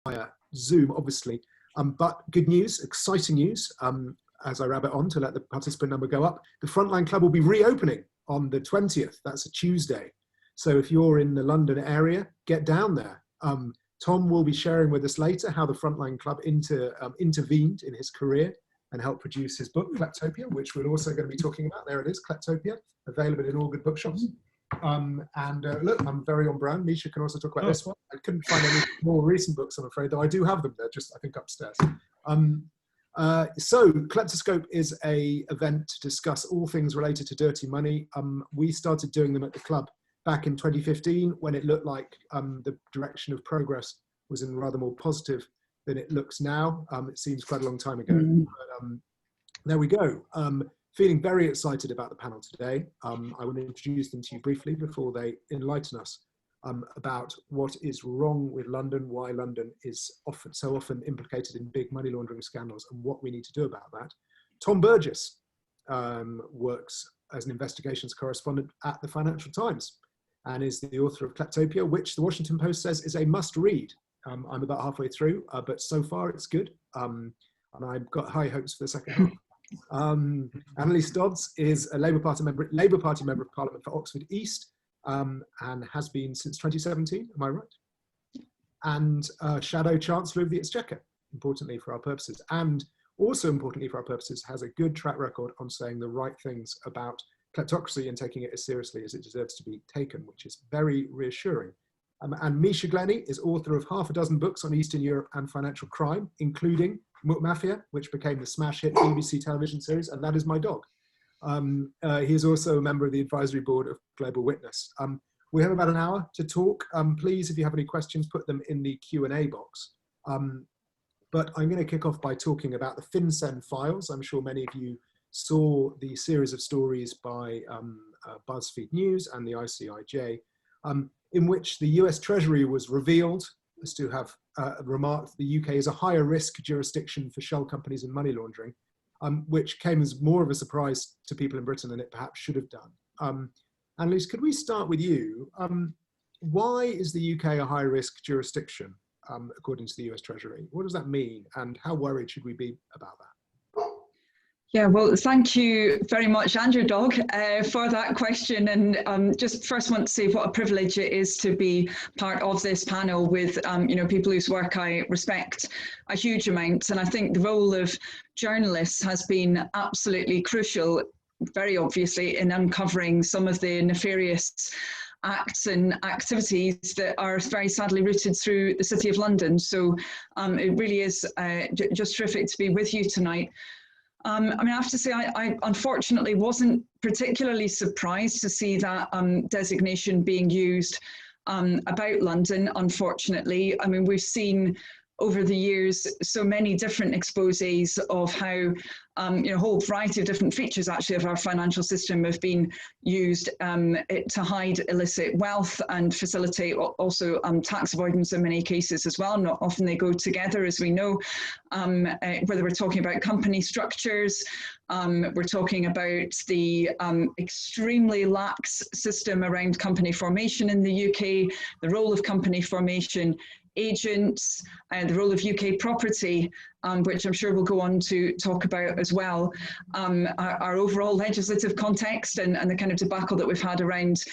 via Zoom, obviously. But good news, exciting news, as I rabbit on to let the participant number go up. The Frontline Club will be reopening on the 20th. That's a Tuesday. So if you're in the London area, get down there. Tom will be sharing with us later how the Frontline Club intervened in his career and helped produce his book, Kleptopia, which we're also going to be talking about. There it is, Kleptopia, available in all good bookshops. Look, I'm very on brand. Misha can also talk about this one. I couldn't find any more recent books, I'm afraid, though I do have them. They're just, I think, upstairs. So Kleptoscope is an event to discuss all things related to dirty money. We started doing them at the club back in 2015 when it looked like the direction of progress was in rather more positive than it looks now. It seems quite a long time ago. But, there we go. Feeling very excited about the panel today. I want to introduce them to you briefly before they enlighten us about what is wrong with London, why London is so often implicated in big money laundering scandals, and what we need to do about that. Tom Burgis works as an investigations correspondent at the Financial Times and is the author of Kleptopia, which the Washington Post says is a must read. I'm about halfway through, but so far it's good. And I've got high hopes for the second half. Anneliese Dodds is a Labour Party member of Parliament for Oxford East and has been since 2017, am I right? And Shadow Chancellor of the Exchequer, importantly for our purposes. And also importantly for our purposes, has a good track record on saying the right things about kleptocracy and taking it as seriously as it deserves to be taken, which is very reassuring. And Misha Glenny is author of half a dozen books on Eastern Europe and financial crime, including McMafia, which became the smash hit BBC television series, and That Is My Dog. He is also a member of the advisory board of Global Witness. We have about an hour to talk. Please, if you have any questions, put them in the Q&A box. But I'm going to kick off by talking about the FinCEN files. I'm sure many of you saw the series of stories by BuzzFeed News and the ICIJ, in which the US Treasury was revealed as to have remarked the UK is a higher risk jurisdiction for shell companies and money laundering, which came as more of a surprise to people in Britain than it perhaps should have done. Anneliese, could we start with you? Why is the UK a high risk jurisdiction, according to the US Treasury? What does that mean, and how worried should we be about that? Yeah, well, thank you very much, Andrew Dog, for that question. And just first want to say what a privilege it is to be part of this panel with, people whose work I respect a huge amount. And I think the role of journalists has been absolutely crucial, very obviously, in uncovering some of the nefarious acts and activities that are very sadly rooted through the City of London. So it really is just terrific to be with you tonight. I have to say, I unfortunately wasn't particularly surprised to see that designation being used about London, unfortunately. We've seen over the years so many different exposés of how a whole variety of different features actually of our financial system have been used to hide illicit wealth and facilitate also tax avoidance in many cases as well. Not often they go together, as we know, whether we're talking about company structures, we're talking about the extremely lax system around company formation in the UK, the role of company formation agents, and the role of UK property, which I'm sure we'll go on to talk about as well, our overall legislative context and the kind of debacle that we've had around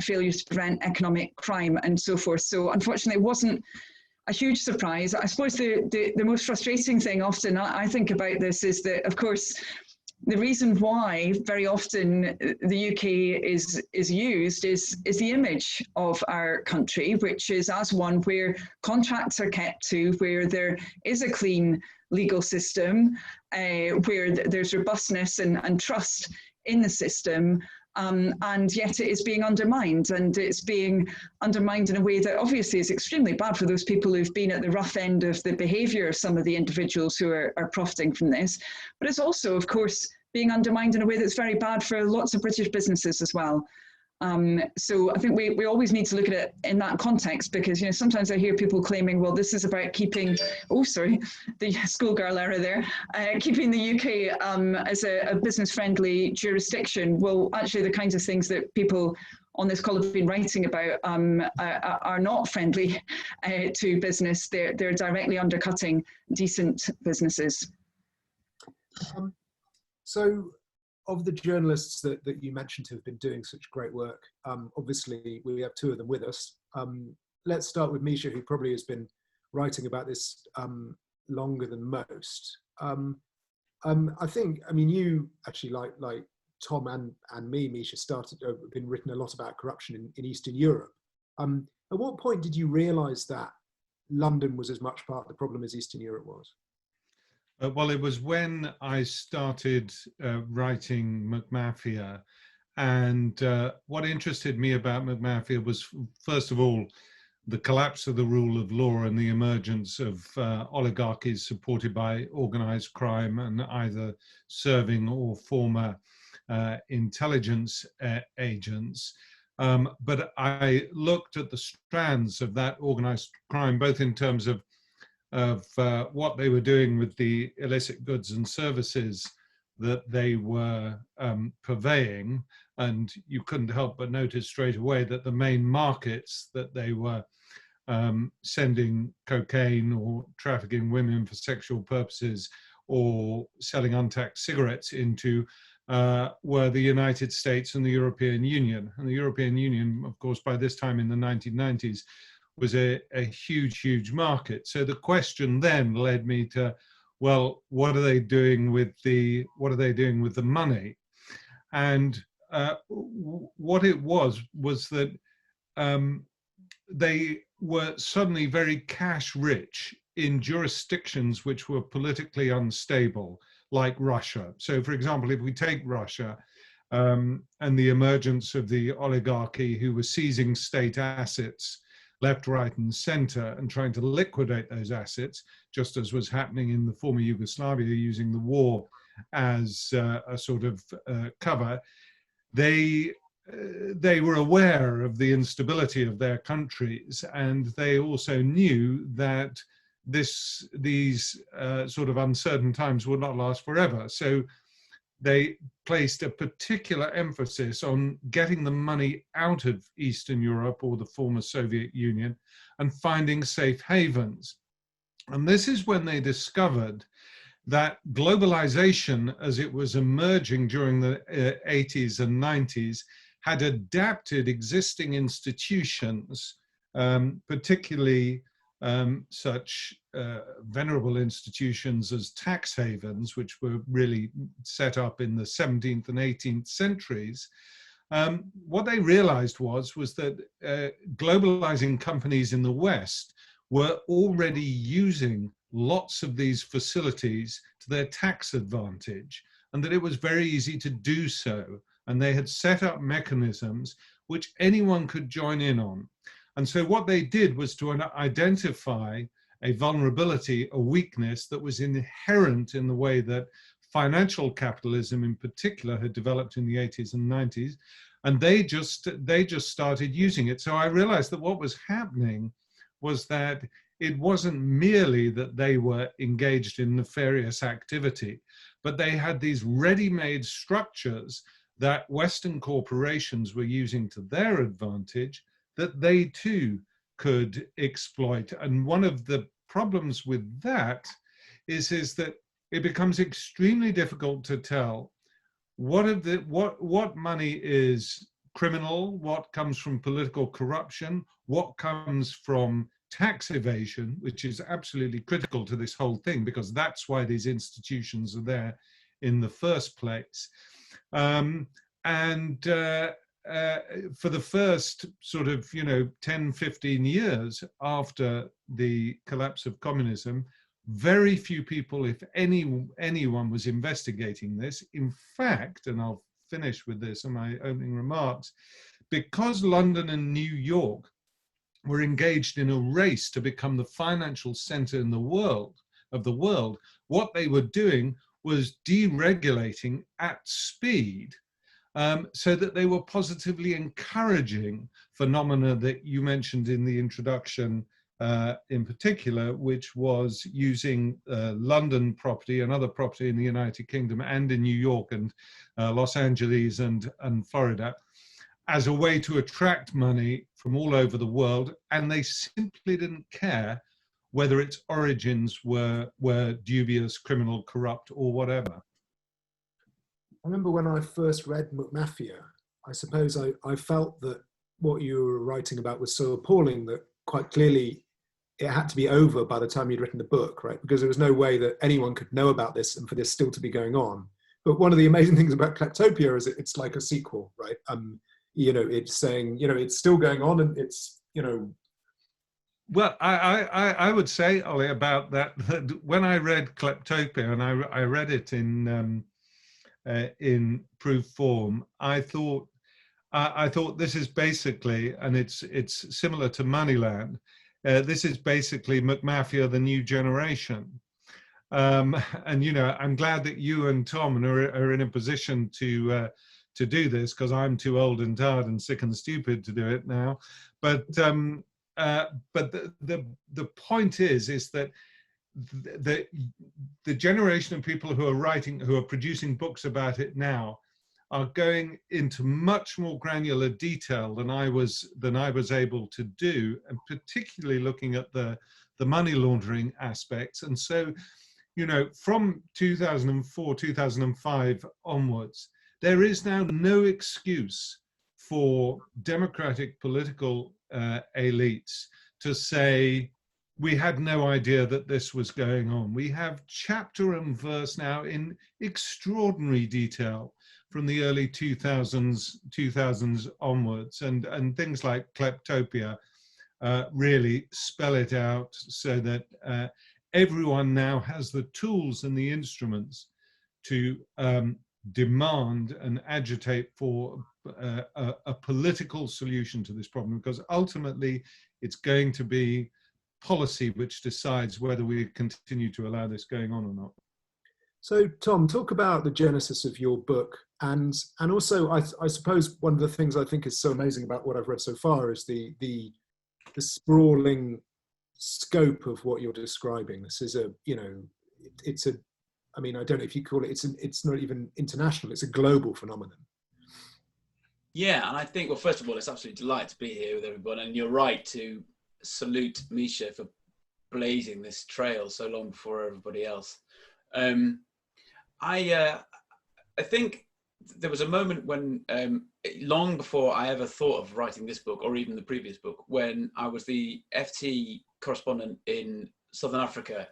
failures to prevent economic crime and so forth. So unfortunately, it wasn't a huge surprise. I suppose the most frustrating thing often I think about this is that, of course, the reason why very often the UK is used is the image of our country, which is as one where contracts are kept to, where there is a clean legal system, where there's robustness and trust in the system, and yet it is being undermined, and it's being undermined in a way that obviously is extremely bad for those people who've been at the rough end of the behaviour of some of the individuals who are profiting from this. But it's also, of course, being undermined in a way that's very bad for lots of British businesses as well. So I think we always need to look at it in that context, because sometimes I hear people claiming, well, this is about keeping, the schoolgirl error there, keeping the UK as a business-friendly jurisdiction. Well, actually, the kinds of things that people on this call have been writing about are not friendly to business. They're directly undercutting decent businesses. So of the journalists that you mentioned who have been doing such great work, obviously we have two of them with us. Let's start with Misha, who probably has been writing about this longer than most. I think, I mean, you actually, like Tom and me, Misha, been written a lot about corruption in Eastern Europe. At what point did you realise that London was as much part of the problem as Eastern Europe was? Well, it was when I started writing McMafia, and what interested me about McMafia was, first of all, the collapse of the rule of law and the emergence of oligarchies supported by organized crime and either serving or former intelligence agents. But I looked at the strands of that organized crime, both in terms of what they were doing with the illicit goods and services that they were purveying, and you couldn't help but notice straight away that the main markets that they were sending cocaine or trafficking women for sexual purposes or selling untaxed cigarettes into were the United States and the European Union. And the European Union, of course, by this time in the 1990s, was a huge, huge market. So the question then led me to, well, what are they doing with the money? And what it was that they were suddenly very cash rich in jurisdictions which were politically unstable, like Russia. So, for example, if we take Russia and the emergence of the oligarchy who were seizing state assets left, right, and center and trying to liquidate those assets, just as was happening in the former Yugoslavia, using the war as a sort of cover, they were aware of the instability of their countries, and they also knew that these sort of uncertain times would not last forever. So they placed a particular emphasis on getting the money out of Eastern Europe or the former Soviet Union and finding safe havens. And this is when they discovered that globalization, as it was emerging during the 80s and 90s, had adapted existing institutions, particularly such venerable institutions as tax havens, which were really set up in the 17th and 18th centuries. What they realized was that globalizing companies in the West were already using lots of these facilities to their tax advantage, and that it was very easy to do so. And they had set up mechanisms which anyone could join in on. And so what they did was to identify a vulnerability, a weakness that was inherent in the way that financial capitalism in particular had developed in the 80s and 90s. And they just started using it. So I realized that what was happening was that it wasn't merely that they were engaged in nefarious activity, but they had these ready-made structures that Western corporations were using to their advantage that they too could exploit. And one of the problems with that is that it becomes extremely difficult to tell what money is criminal, what comes from political corruption, what comes from tax evasion, which is absolutely critical to this whole thing, because that's why these institutions are there in the first place. For the first sort of, 10, 15 years after the collapse of communism, very few people, if anyone, was investigating this. In fact, and I'll finish with this in my opening remarks, because London and New York were engaged in a race to become the financial center in the world, what they were doing was deregulating at speed, so that they were positively encouraging phenomena that you mentioned in the introduction in particular, which was using London property and other property in the United Kingdom and in New York and Los Angeles and Florida as a way to attract money from all over the world, and they simply didn't care whether its origins were dubious, criminal, corrupt, or whatever. I remember when I first read McMafia, I suppose I felt that what you were writing about was so appalling that quite clearly it had to be over by the time you'd written the book, right? Because there was no way that anyone could know about this and for this still to be going on. But one of the amazing things about Kleptopia is it's like a sequel, right? You know, it's saying, you know, it's still going on, and it's, you know. Well, I would say, Ollie, about that when I read Kleptopia, and I read it in proof form, I thought this is basically, and it's similar to Moneyland. This is basically McMafia, the new generation. And you know, I'm glad that you and Tom are in a position to do this, because I'm too old and tired and sick and stupid to do it now. But the point is that the generation of people who are producing books about it now are going into much more granular detail than I was able to do, and particularly looking at the money laundering aspects. And so, you know, from 2004, 2005 onwards, there is now no excuse for democratic political elites to say, we had no idea that this was going on. We have chapter and verse now in extraordinary detail from the early 2000s onwards, and things like Kleptopia really spell it out so that everyone now has the tools and the instruments to demand and agitate for a political solution to this problem, because ultimately it's going to be policy which decides whether we continue to allow this going on or not. So, Tom, talk about the genesis of your book, and also I suppose one of the things I think is so amazing about what I've read so far is the sprawling scope of what you're describing. This is a, you know, it's a, I mean, I don't know if you call it, it's not even international, it's a global phenomenon. Yeah, and I think, well, first of all, it's absolutely a delight to be here with everyone, and you're right to salute Misha for blazing this trail so long before everybody else. I think there was a moment when, long before I ever thought of writing this book or even the previous book, when I was the FT correspondent in Southern Africa,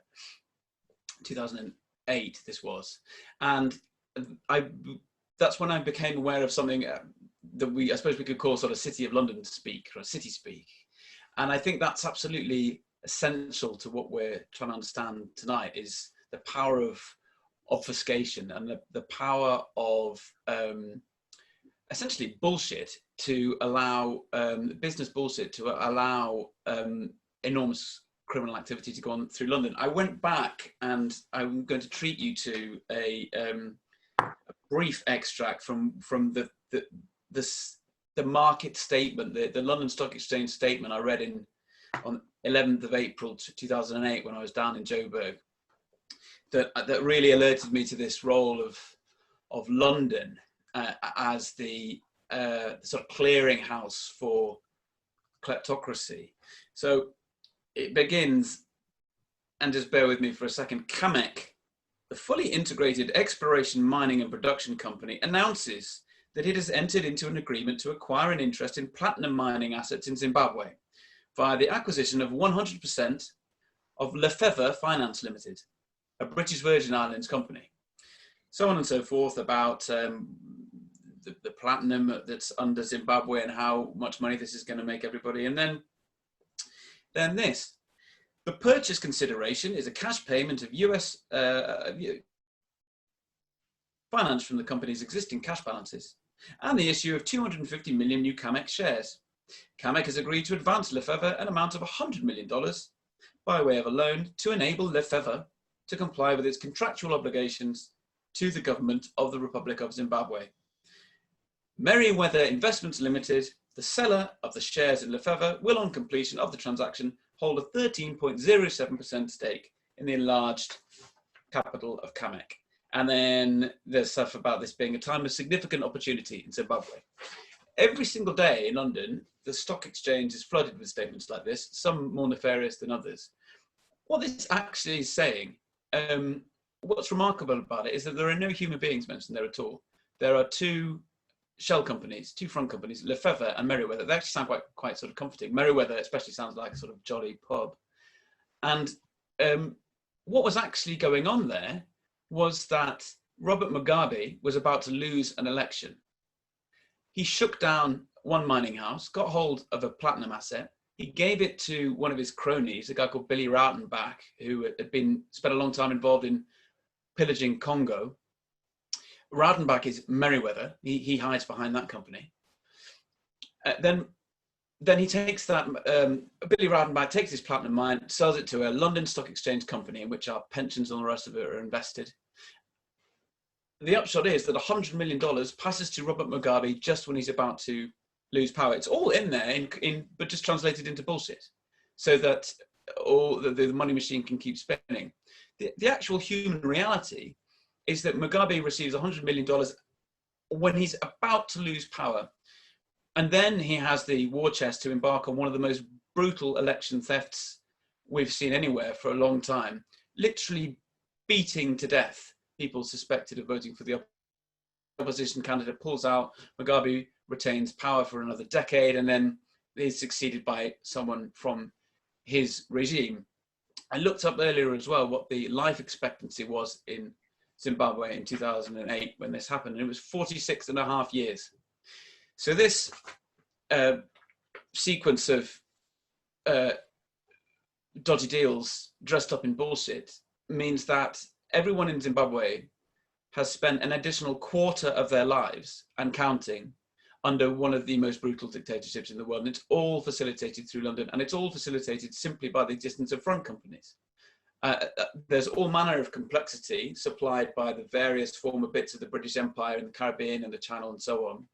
2008 this was, and that's when I became aware of something that I suppose we could call sort of City of London speak, or city speak. And I think that's absolutely essential to what we're trying to understand tonight, is the power of obfuscation and the power of essentially bullshit to allow, business bullshit to allow enormous criminal activity to go on through London. I went back, and I'm going to treat you to a brief extract from the market statement, the London Stock Exchange statement I read on 11th of April 2008 when I was down in Joburg, that really alerted me to this role of London as the sort of clearinghouse for kleptocracy. So it begins, and just bear with me for a second. CAMEC, the fully integrated exploration, mining and production company, announces that it has entered into an agreement to acquire an interest in platinum mining assets in Zimbabwe via the acquisition of 100% of Lefevre Finance Limited, a British Virgin Islands company. So on and so forth about the platinum that's under Zimbabwe and how much money this is going to make everybody. And then this. The purchase consideration is a cash payment of US finance from the company's existing cash balances and the issue of 250 million new CAMEC shares. CAMEC has agreed to advance Lefevre an amount of $100 million by way of a loan to enable Lefevre to comply with its contractual obligations to the government of the Republic of Zimbabwe. Merriweather Investments Limited, the seller of the shares in Lefevre, will on completion of the transaction hold a 13.07% stake in the enlarged capital of CAMEC. And then there's stuff about this being a time of significant opportunity in Zimbabwe. every single day in London, the stock exchange is flooded with statements like this, some more nefarious than others. What this actually is saying, what's remarkable about it is that there are no human beings mentioned there at all. There are two shell companies, two front companies, Lefebvre and Merryweather. They actually sound quite sort of comforting. Merryweather especially sounds like a sort of jolly pub. And what was actually going on there was that Robert Mugabe was about to lose an election. He shook down one mining house, got hold of a platinum asset. He gave it to one of his cronies, a guy called Billy Rautenbach, who had spent a long time involved in pillaging Congo. Rautenbach is Merryweather. He hides behind that company. Then he takes that, Billy Rautenbach takes his platinum mine, sells it to a London Stock Exchange company in which our pensions and the rest of it are invested. The upshot is that $100 million passes to Robert Mugabe just when he's about to lose power. It's all in there, but just translated into bullshit, so that all the money machine can keep spinning. The actual human reality is that Mugabe receives $100 million when he's about to lose power. And then he has the war chest to embark on one of the most brutal election thefts we've seen anywhere for a long time, literally beating to death people suspected of voting for the opposition candidate, pulls out, Mugabe retains power for another decade, and then is succeeded by someone from his regime. I looked up earlier as well what the life expectancy was in Zimbabwe in 2008 when this happened, and it was 46.5 years. So this sequence of dodgy deals dressed up in bullshit means that everyone in Zimbabwe has spent an additional quarter of their lives and counting under one of the most brutal dictatorships in the world. And it's all facilitated through London, and it's all facilitated simply by the existence of front companies. There's all manner of complexity supplied by the various former bits of the British Empire and the Caribbean and the Channel and so on.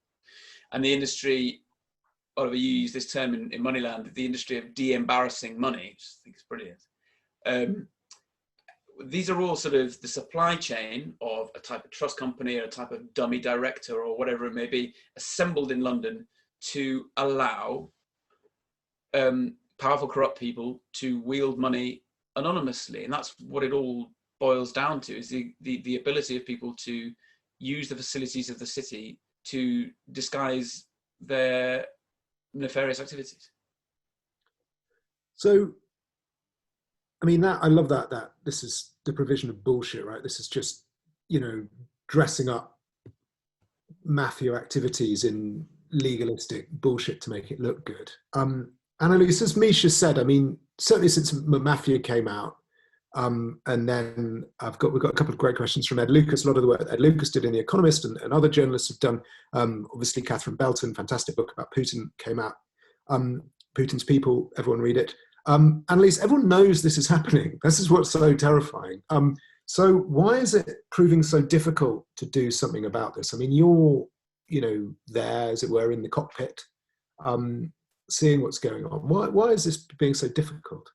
And the industry, Oliver, you use this term in Moneyland, the industry of de-embarrassing money, which I think is brilliant. These are all sort of the supply chain of a type of trust company or a type of dummy director or whatever it may be, assembled in London to allow powerful, corrupt people to wield money anonymously. And that's what it all boils down to, is the ability of people to use the facilities of the city to disguise their nefarious activities. So, I mean, I love that this is the provision of bullshit, right? This is just, dressing up mafia activities in legalistic bullshit to make it look good. Anneliese, as Misha said, I mean, certainly since McMafia came out, and then we've got a couple of great questions from Ed Lucas. A lot of the work Ed Lucas did in The Economist and other journalists have done. Obviously, Catherine Belton, fantastic book about Putin, came out. Putin's People, everyone read it. Anneliese, everyone knows this is happening. This is what's so terrifying. So why is it proving so difficult to do something about this? I mean, you're, there, as it were, in the cockpit, seeing what's going on. Why is this being so difficult?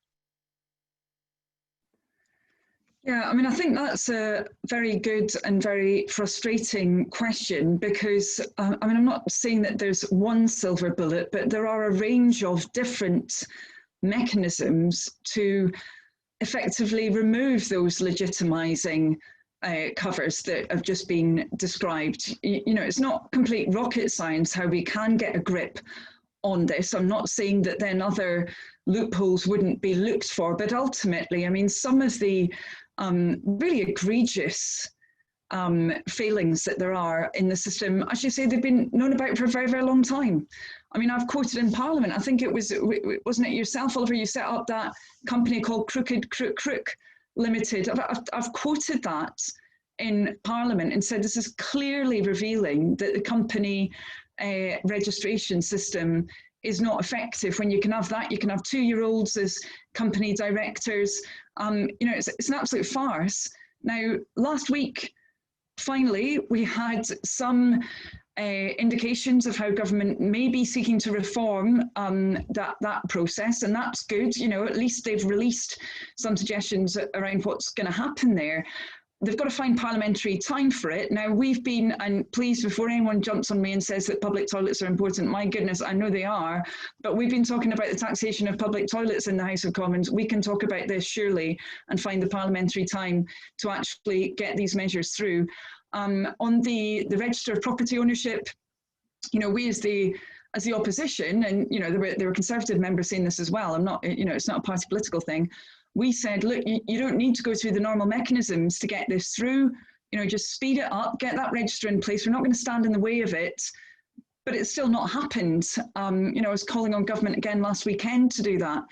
Yeah, I mean, I think that's a very good and very frustrating question because, I'm not saying that there's one silver bullet, but there are a range of different mechanisms to effectively remove those legitimizing covers that have just been described. It's not complete rocket science how we can get a grip on this. I'm not saying that then other loopholes wouldn't be looked for, but ultimately, I mean, some of the really egregious failings that there are in the system, as you say, they've been known about for a very, very long time. I mean, I've quoted in Parliament, I think wasn't it yourself, Oliver, you set up that company called Crooked Crook Limited. I've quoted that in Parliament and said this is clearly revealing that the company registration system is not effective. When you can have that, you can have 2-year-olds as company directors. It's an absolute farce. Now, last week, finally, we had some indications of how government may be seeking to reform that process, and that's good. At least they've released some suggestions around what's going to happen there. they've got to find parliamentary time for it. Now, we've been, and please, before anyone jumps on me and says that public toilets are important, my goodness, I know they are, but we've been talking about the taxation of public toilets in the House of Commons. We can talk about this surely and find the parliamentary time to actually get these measures through. On the register of property ownership, you know, we as the opposition, and, you know, there were Conservative members saying this as well, I'm not, you know, it's not a party political thing. We said, look, you don't need to go through the normal mechanisms to get this through. You know, just speed it up, get that register in place. We're not going to stand in the way of it, but it's still not happened. You know, I was calling on government again last weekend to do that.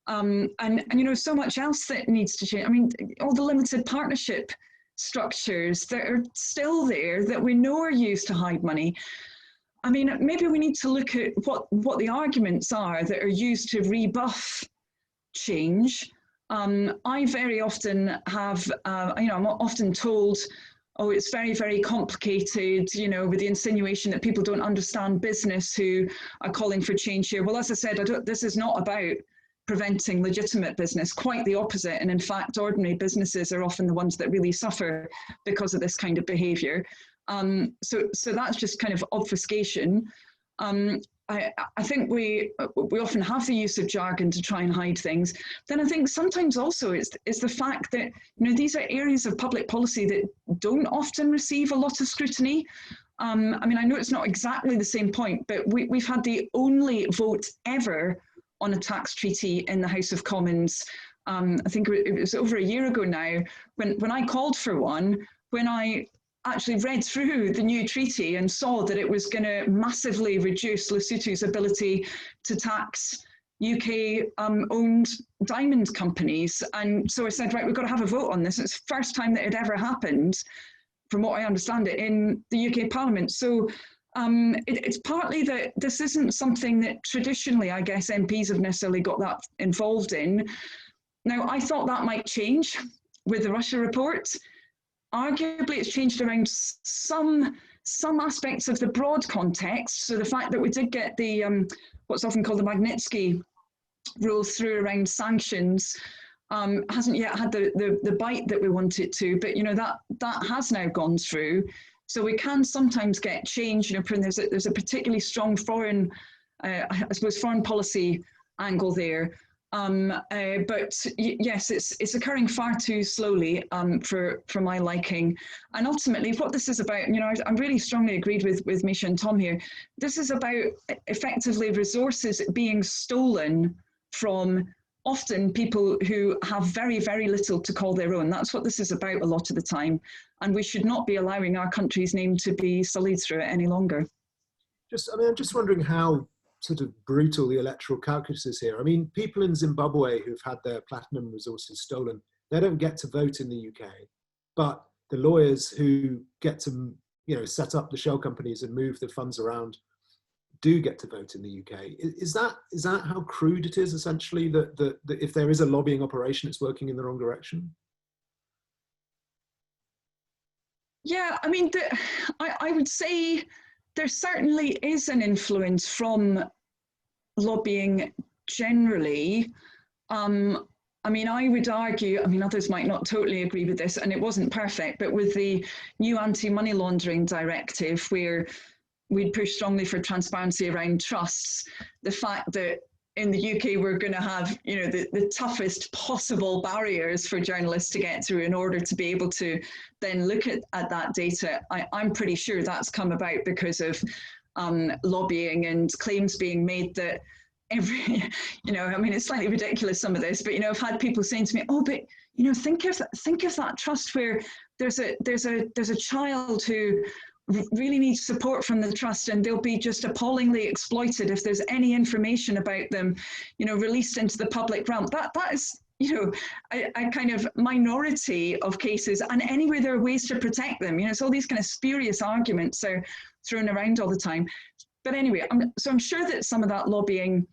And you know, so much else that needs to change. I mean, all the limited partnership structures that are still there that we know are used to hide money. I mean, maybe we need to look at what the arguments are that are used to rebuff change. I very often have, you know, I'm often told, oh, it's very, very complicated, you know, with the insinuation that people don't understand business who are calling for change here. Well, as I said, this is not about preventing legitimate business, quite the opposite. And in fact, ordinary businesses are often the ones that really suffer because of this kind of behaviour. So that's just kind of obfuscation. I think we often have the use of jargon to try and hide things. Then I think sometimes also it's the fact that, you know, these are areas of public policy that don't often receive a lot of scrutiny. I mean, I know it's not exactly the same point, but we've had the only vote ever on a tax treaty in the House of Commons. I think it was over a year ago now when I called for one, when I actually read through the new treaty and saw that it was going to massively reduce Lesotho's ability to tax UK-owned diamond companies. And so I said, right, we've got to have a vote on this. It's the first time that it ever happened, from what I understand it, in the UK Parliament. So it's partly that this isn't something that traditionally, I guess, MPs have necessarily got that involved in. Now, I thought that might change with the Russia report. Arguably, it's changed around some aspects of the broad context. So the fact that we did get the what's often called the Magnitsky rules through around sanctions hasn't yet had the bite that we want it to. But, you know, that has now gone through. So we can sometimes get change. You know, there's a particularly strong foreign, I suppose, foreign policy angle there. But yes, it's occurring far too slowly for my liking. And ultimately, what this is about, you know, I'm really strongly agreed with Misha and Tom here. This is about effectively resources being stolen from often people who have very, very little to call their own. That's what this is about a lot of the time. And we should not be allowing our country's name to be sullied through it any longer. I'm just wondering how sort of brutal the electoral calculus is here. I mean, people in Zimbabwe who've had their platinum resources stolen, they don't get to vote in the UK, but the lawyers who get to, you know, set up the shell companies and move the funds around do get to vote in the UK. Is that how crude it is, essentially, that if there is a lobbying operation, it's working in the wrong direction? Yeah, I mean, I would say there certainly is an influence from lobbying generally. I mean, I would argue, I mean, others might not totally agree with this, and it wasn't perfect, but with the new anti-money laundering directive, where we'd push strongly for transparency around trusts, the fact that in the UK, we're going to have, you know, the toughest possible barriers for journalists to get through in order to be able to then look at that data. I'm pretty sure that's come about because of lobbying and claims being made that every, you know, I mean, it's slightly ridiculous, some of this, but, you know, I've had people saying to me, oh, but, you know, think of that trust where there's a child who really needs support from the trust, and they'll be just appallingly exploited if there's any information about them, you know, released into the public realm. That is, you know, a kind of minority of cases, and anyway, there are ways to protect them. You know, it's all these kind of spurious arguments are thrown around all the time. But anyway, I'm sure that some of that lobbying,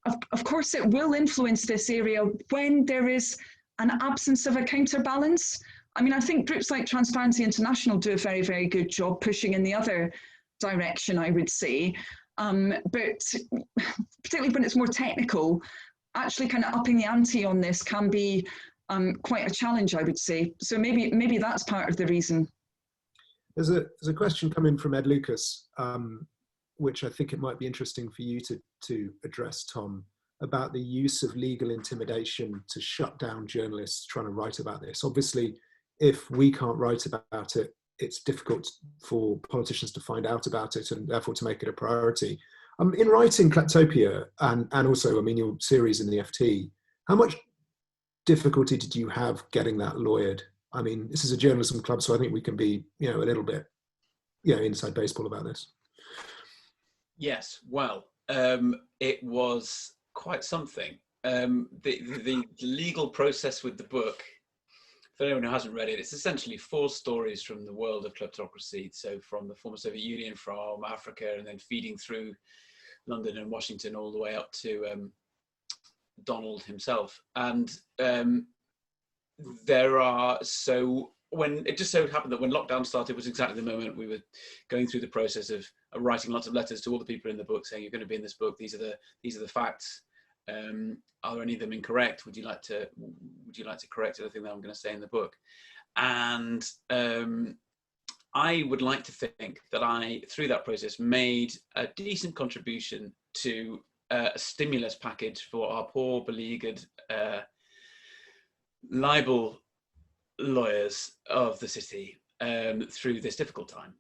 of course, it will influence this area when there is an absence of a counterbalance. I mean, I think groups like Transparency International do a very, very good job pushing in the other direction, I would say. But particularly when it's more technical, actually kind of upping the ante on this can be quite a challenge, I would say. So maybe that's part of the reason. There's a question coming from Ed Lucas, which I think it might be interesting for you to address, Tom, about the use of legal intimidation to shut down journalists trying to write about this. Obviously, if we can't write about it, it's difficult for politicians to find out about it and therefore to make it a priority. In writing Kleptopia and also, I mean, your series in the FT, how much difficulty did you have getting that lawyered? I mean, this is a journalism club, so I think we can be, a little bit, inside baseball about this. Yes, well, it was quite something. The legal process with the book, for anyone who hasn't read it, it's essentially 4 stories from the world of kleptocracy. So from the former Soviet Union, from Africa, and then feeding through London and Washington all the way up to Donald himself. And when it just so happened that when lockdown started was exactly the moment we were going through the process of writing lots of letters to all the people in the book saying, you're going to be in this book, these are the facts, are any of them incorrect, would you like to correct anything that I'm going to say in the book? And I would like to think that I, through that process, made a decent contribution to a stimulus package for our poor, beleaguered libel lawyers of the city through this difficult time.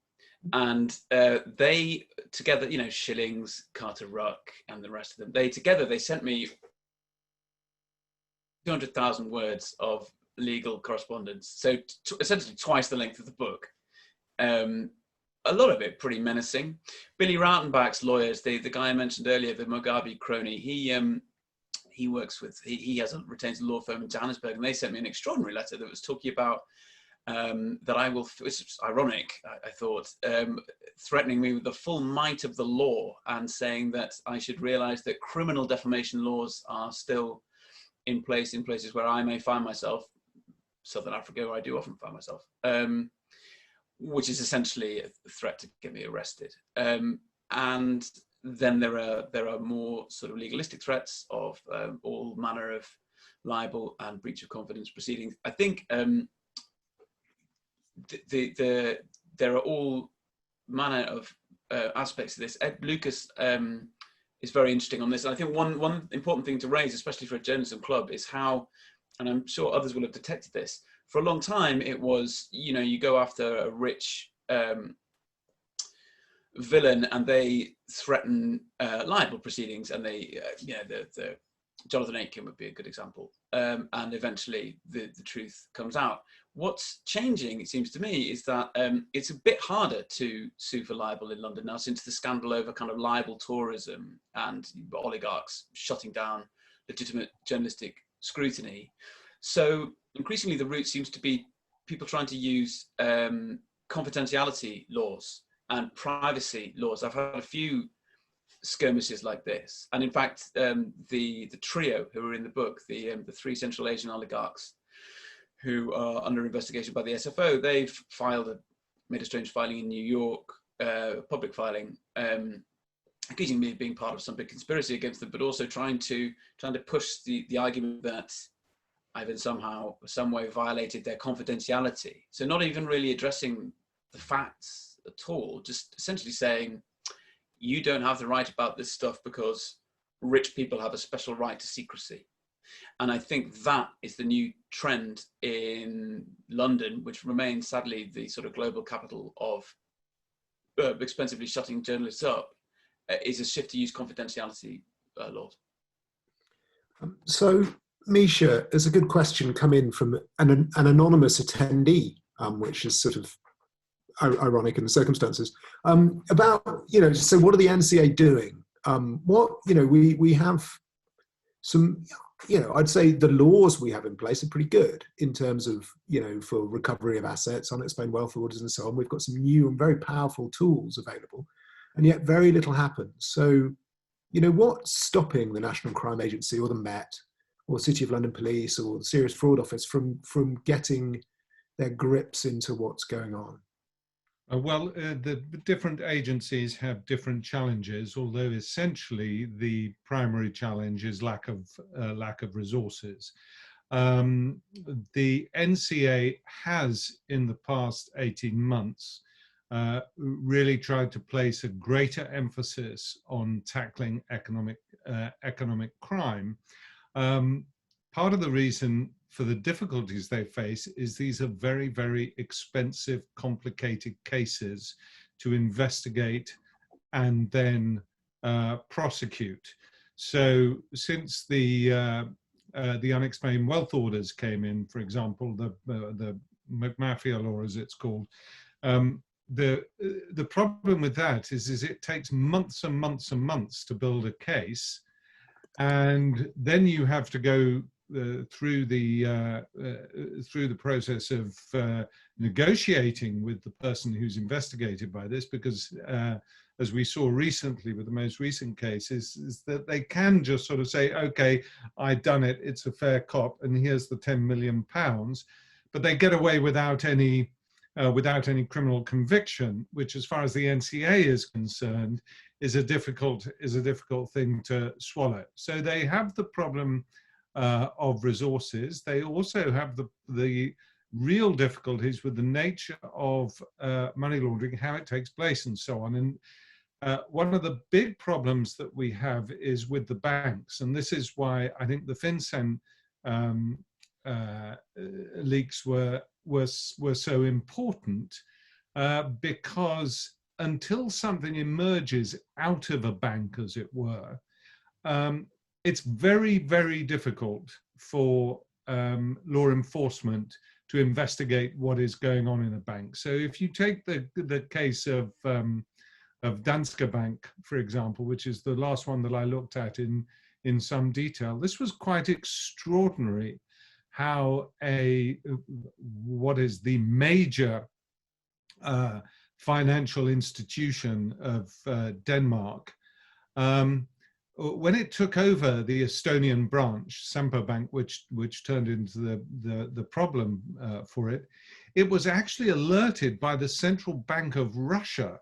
And they together, Shillings, Carter Ruck, and the rest of them, they sent me 200,000 words of legal correspondence. So essentially twice the length of the book. A lot of it pretty menacing. Billy Rautenbach's lawyers, the guy I mentioned earlier, the Mugabe crony, he works with, he retains a law firm in Johannesburg, and they sent me an extraordinary letter that was talking about which is ironic, I thought, threatening me with the full might of the law and saying that I should realize that criminal defamation laws are still in place in places where I may find myself, Southern Africa, where I do often find myself, which is essentially a threat to get me arrested. And then there are more sort of legalistic threats of all manner of libel and breach of confidence proceedings. I think there are all manner of aspects of this. Ed Lucas is very interesting on this. And I think one important thing to raise, especially for a journalism club, is how, and I'm sure others will have detected this, for a long time it was, you go after a rich villain and they threaten libel proceedings, and they, the Jonathan Aitken would be a good example, and eventually the truth comes out. What's changing, it seems to me, is that it's a bit harder to sue for libel in London now, since the scandal over kind of libel tourism and oligarchs shutting down legitimate journalistic scrutiny. So increasingly the route seems to be people trying to use confidentiality laws and privacy laws. I've had a few skirmishes like this, and in fact the trio who are in the book, the 3 Central Asian oligarchs who are under investigation by the SFO, they've made a strange filing in New York, public filing, accusing me of being part of some big conspiracy against them, but also trying to push the argument that I've in some way violated their confidentiality. So not even really addressing the facts at all, just essentially saying, you don't have the right about this stuff because rich people have a special right to secrecy. And I think that is the new trend in London, which remains sadly the sort of global capital of expensively shutting journalists up, is a shift to use confidentiality laws. So, Misha, there's a good question come in from an anonymous attendee, which is sort of ironic in the circumstances, about, so what are the NCA doing? We have some, I'd say the laws we have in place are pretty good in terms of, for recovery of assets, unexplained wealth orders and so on. We've got some new and very powerful tools available, and yet very little happens. So, what's stopping the National Crime Agency or the Met or City of London Police or the Serious Fraud Office from getting their grips into what's going on? Well, the different agencies have different challenges, although essentially the primary challenge is lack of resources. The NCA has, in the past 18 months, really tried to place a greater emphasis on tackling economic crime. Part of the reason for the difficulties they face is these are very, very expensive, complicated cases to investigate and then prosecute. So since the unexplained wealth orders came in, for example, the McMafia law, as it's called, the problem with that is it takes months and months and months to build a case, and then you have to go through the process of negotiating with the person who's investigated by this, because as we saw recently with the most recent case, is that they can just sort of say, okay, I've done it, it's a fair cop, and here's the £10 million, but they get away without any criminal conviction, which, as far as the NCA is concerned, is a difficult thing to swallow. So they have the problem of resources. They also have the real difficulties with the nature of money laundering, how it takes place, and so on. And one of the big problems that we have is with the banks, and this is why I think the FinCEN leaks were so important, because until something emerges out of a bank, as it were, it's very, very difficult for law enforcement to investigate what is going on in a bank. So if you take the case of Danske Bank, for example, which is the last one that I looked at in some detail, this was quite extraordinary how what is the major financial institution of Denmark, when it took over the Estonian branch, Sampo Bank, which turned into the problem for it, it was actually alerted by the Central Bank of Russia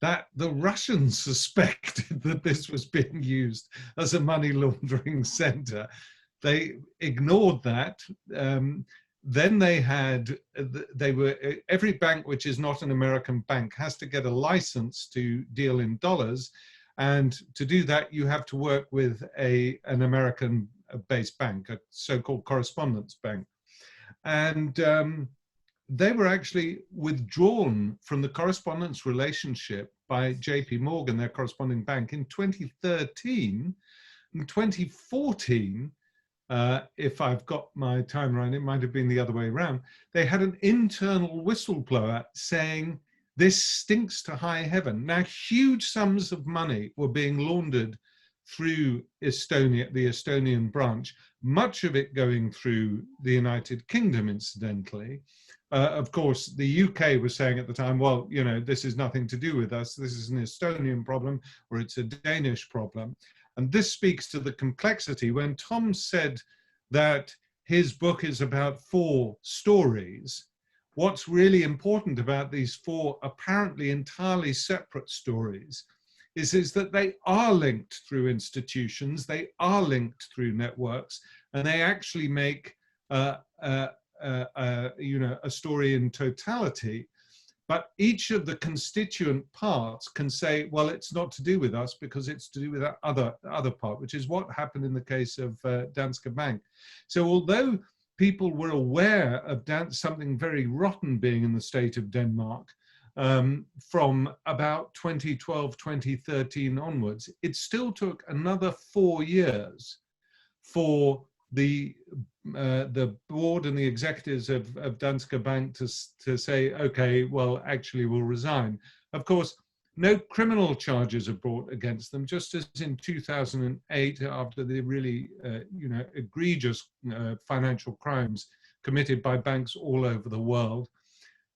that the Russians suspected that this was being used as a money laundering center. They ignored that. Then every bank which is not an American bank has to get a license to deal in dollars. And to do that, you have to work with an American-based bank, a so-called correspondent bank. And they were actually withdrawn from the correspondence relationship by JP Morgan, their corresponding bank, in 2013. In 2014, if I've got my time right, it might have been the other way around, they had an internal whistleblower saying, this stinks to high heaven. Now, huge sums of money were being laundered through Estonia, the Estonian branch, much of it going through the United Kingdom, incidentally. Of course, the UK was saying at the time, well, you know, this is nothing to do with us. This is an Estonian problem, or it's a Danish problem. And this speaks to the complexity. When Tom said that his book is about 4 stories, what's really important about these 4 apparently entirely separate stories is that they are linked through institutions, they are linked through networks, and they actually make a story in totality. But each of the constituent parts can say, well, it's not to do with us because it's to do with that other part, which is what happened in the case of Danske Bank. So although people were aware of something very rotten being in the state of Denmark from about 2012, 2013 onwards, it still took another 4 years for the board and the executives of Danske Bank to say, okay, well, actually we'll resign. Of course, no criminal charges are brought against them, just as in 2008, after the really egregious financial crimes committed by banks all over the world.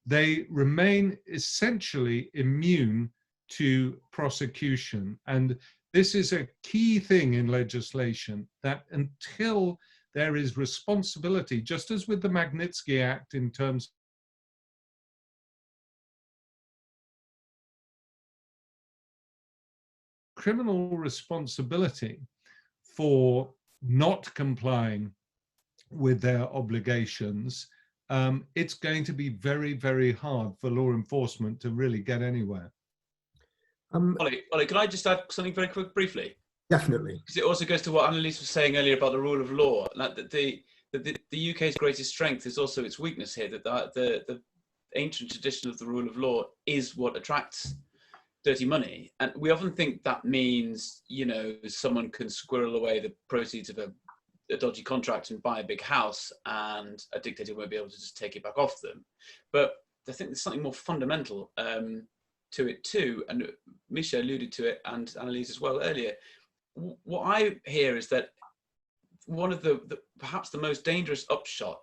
They remain essentially immune to prosecution. And this is a key thing in legislation, that until there is responsibility, just as with the Magnitsky Act in terms of criminal responsibility for not complying with their obligations, it's going to be very, very hard for law enforcement to really get anywhere. Ollie, can I just add something very quick, briefly? Definitely. Because it also goes to what Anneliese was saying earlier about the rule of law. Like the UK's greatest strength is also its weakness here, that the ancient tradition of the rule of law is what attracts dirty money. And we often think that means, you know, someone can squirrel away the proceeds of a dodgy contract and buy a big house, and a dictator won't be able to just take it back off them. But I think there's something more fundamental to it too, and Misha alluded to it, and Anneliese as well earlier. What I hear is that one of the perhaps the most dangerous upshot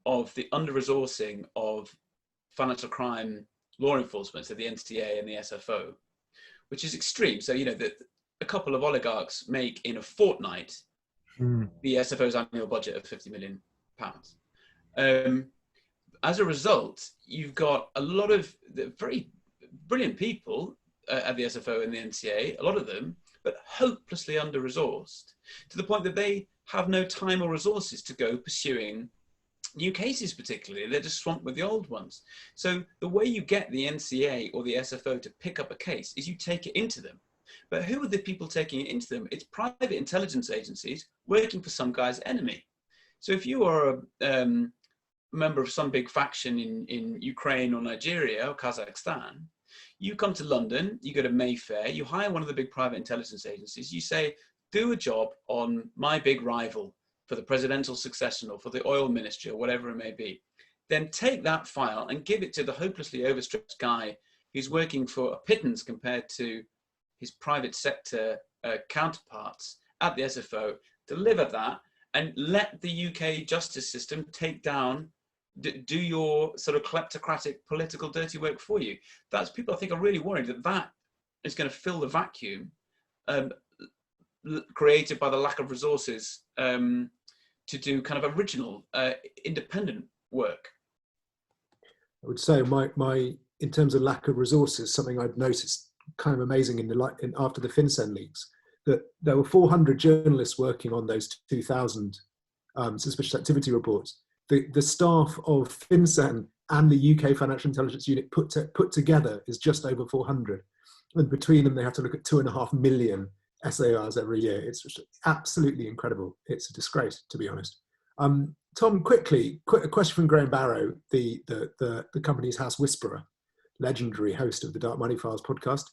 of the under-resourcing of financial crime law enforcement, so the NCA and the SFO, which is extreme. So, you know, a couple of oligarchs make in a fortnight the SFO's annual budget of £50 million. As a result, you've got a lot of very brilliant people at the SFO and the NCA, a lot of them, but hopelessly under-resourced, to the point that they have no time or resources to go pursuing new cases particularly. They're just swamped with the old ones. So the way you get the NCA or the SFO to pick up a case is you take it into them. But who are the people taking it into them? It's private intelligence agencies working for some guy's enemy. So if you are a member of some big faction in Ukraine or Nigeria or Kazakhstan, you come to London, you go to Mayfair, you hire one of the big private intelligence agencies, you say, do a job on my big rival for the presidential succession or for the oil ministry or whatever it may be. Then take that file and give it to the hopelessly overstretched guy who's working for a pittance compared to his private sector counterparts at the SFO, deliver that, and let the UK justice system take down, do your sort of kleptocratic political dirty work for you. That's, people I think are really worried that that is going to fill the vacuum created by the lack of resources to do kind of original, independent work. I would say my in terms of lack of resources, something I'd noticed kind of amazing after the FinCEN leaks, that there were 400 journalists working on those 2,000 suspicious activity reports. The staff of FinCEN and the UK Financial Intelligence Unit put together is just over 400. And between them, they have to look at 2.5 million SARs every year. It's just absolutely incredible. It's a disgrace, to be honest. Tom, quickly, a question from Graham Barrow, the company's house whisperer, legendary host of the Dark Money Files podcast.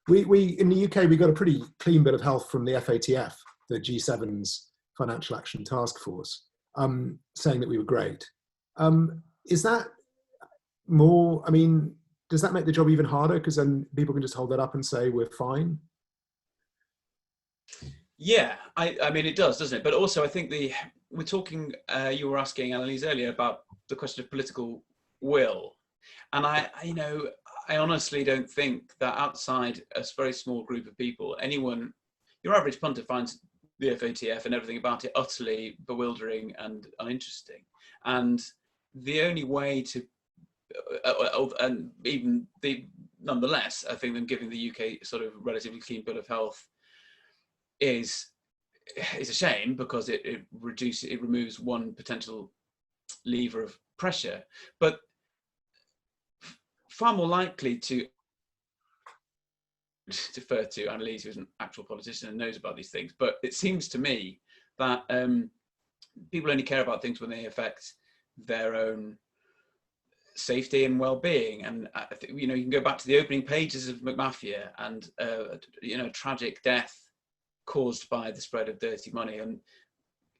We in the UK, we got a pretty clean bill of health from the FATF, the G7's Financial Action Task Force, saying that we were great. Is that more, I mean, does that make the job even harder? Because then people can just hold that up and say we're fine? Yeah, I mean, it does, doesn't it? But also I think we're talking, you were asking Anneliese earlier about the question of political will. And I honestly don't think that outside a very small group of people, anyone, your average punter finds the FATF and everything about it utterly bewildering and uninteresting. And the only way to, and even nonetheless, I think them giving the UK sort of relatively clean bill of health is a shame, because it removes one potential lever of pressure. But far more likely to defer to Anneliese, who's an actual politician and knows about these things. But it seems to me that people only care about things when they affect their own safety and well-being. And I think, you can go back to the opening pages of McMafia and tragic death caused by the spread of dirty money. And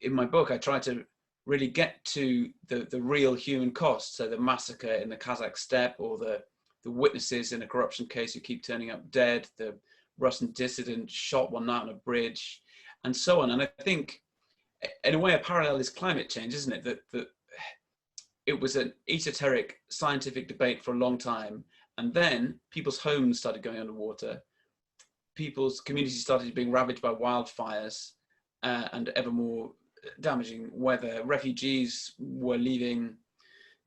in my book, I try to really get to the real human costs. So the massacre in the Kazakh steppe, or the witnesses in a corruption case who keep turning up dead, the Russian dissident shot one night on a bridge, and so on. And I think, in a way, a parallel is climate change, isn't it? That it was an esoteric scientific debate for a long time, and then people's homes started going underwater, people's communities started being ravaged by wildfires and ever more damaging weather. Refugees were leaving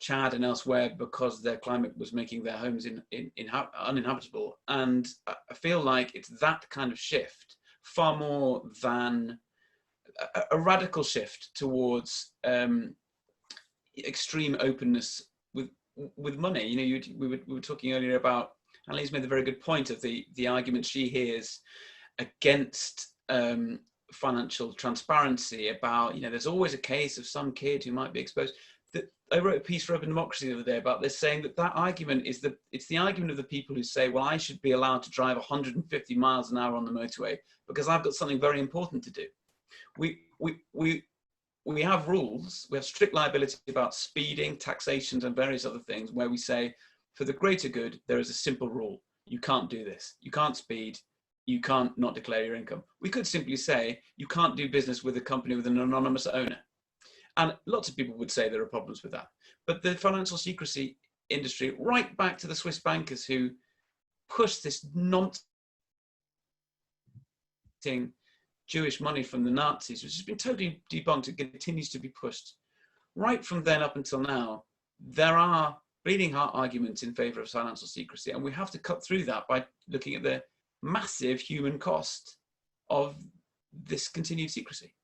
Chad and elsewhere because their climate was making their homes uninhabitable. And I feel like it's that kind of shift, far more than a radical shift towards extreme openness with money. You know, we were talking earlier about, Anneliese made a very good point of the argument she hears against financial transparency, about, you know, there's always a case of some kid who might be exposed. I wrote a piece for Open Democracy the other day about this, saying that argument is it's the argument of the people who say, well, I should be allowed to drive 150 miles an hour on the motorway because I've got something very important to do. We have rules, we have strict liability about speeding, taxations, and various other things, where we say, for the greater good, there is a simple rule. You can't do this. You can't speed. You can't not declare your income. We could simply say, you can't do business with a company with an anonymous owner. And lots of people would say there are problems with that. But the financial secrecy industry, right back to the Swiss bankers who pushed this nonsense Jewish money from the Nazis, which has been totally debunked, it continues to be pushed. Right from then up until now, there are bleeding heart arguments in favor of financial secrecy, and we have to cut through that by looking at the massive human cost of this continued secrecy.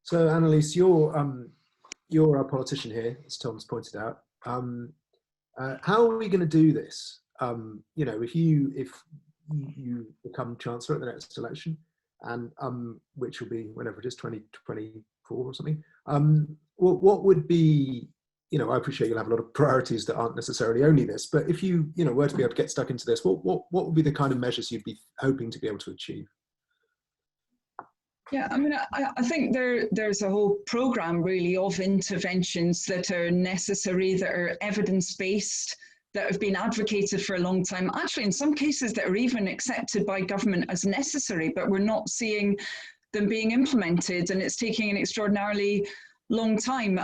So, Anneliese, you're a politician here, as Tom's pointed out. How are we going to do this? You know, if you become chancellor at the next election, and which will be whenever it is, 2024 or something, what would be, you know, I appreciate you'll have a lot of priorities that aren't necessarily only this, but if you know, were to be able to get stuck into this, what would be the kind of measures you'd be hoping to be able to achieve? Yeah, I mean, I think there's a whole programme really of interventions that are necessary, that are evidence-based, that have been advocated for a long time. Actually, in some cases that are even accepted by government as necessary, but we're not seeing them being implemented, and it's taking an extraordinarily long time.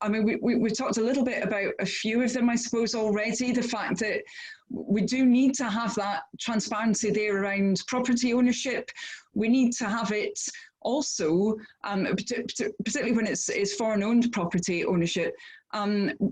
I mean, we talked a little bit about a few of them, I suppose, already. The fact that we do need to have that transparency there around property ownership. We need to have it also, particularly when it's foreign-owned property ownership.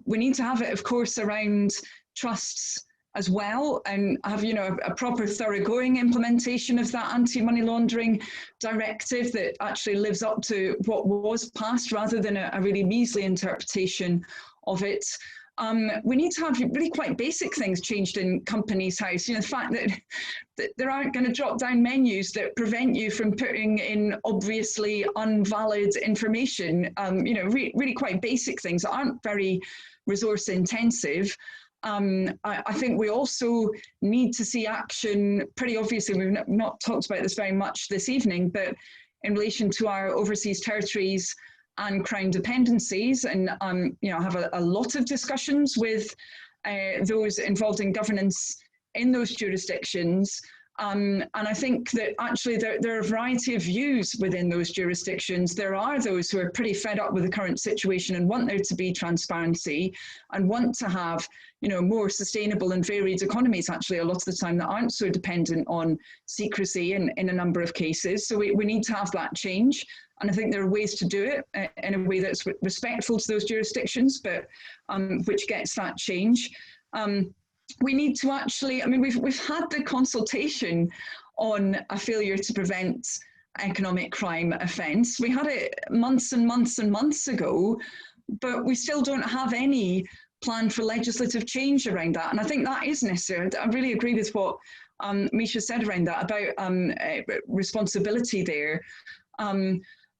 We need to have it, of course, around trusts as well, and have, you know, a proper thoroughgoing implementation of that anti-money laundering directive that actually lives up to what was passed, rather than a really measly interpretation of it. We need to have really quite basic things changed in Companies House. You know, the fact that there aren't going to drop down menus that prevent you from putting in obviously invalid information. You know, really quite basic things that aren't very resource intensive. I think we also need to see action, pretty obviously. We've not talked about this very much this evening, but in relation to our overseas territories and Crown dependencies, and you know, I have a lot of discussions with those involved in governance in those jurisdictions. And I think that actually there are a variety of views within those jurisdictions. There are those who are pretty fed up with the current situation and want there to be transparency and want to have, you know, more sustainable and varied economies, actually, a lot of the time, that aren't so dependent on secrecy in a number of cases. So we need to have that change. And I think there are ways to do it in a way that's respectful to those jurisdictions, but which gets that change. We need to actually, I mean, we've had the consultation on a failure to prevent economic crime offence. We had it months and months and months ago, but we still don't have any plan for legislative change around that. And I think that is necessary. I really agree with what Misha said around that, about responsibility there.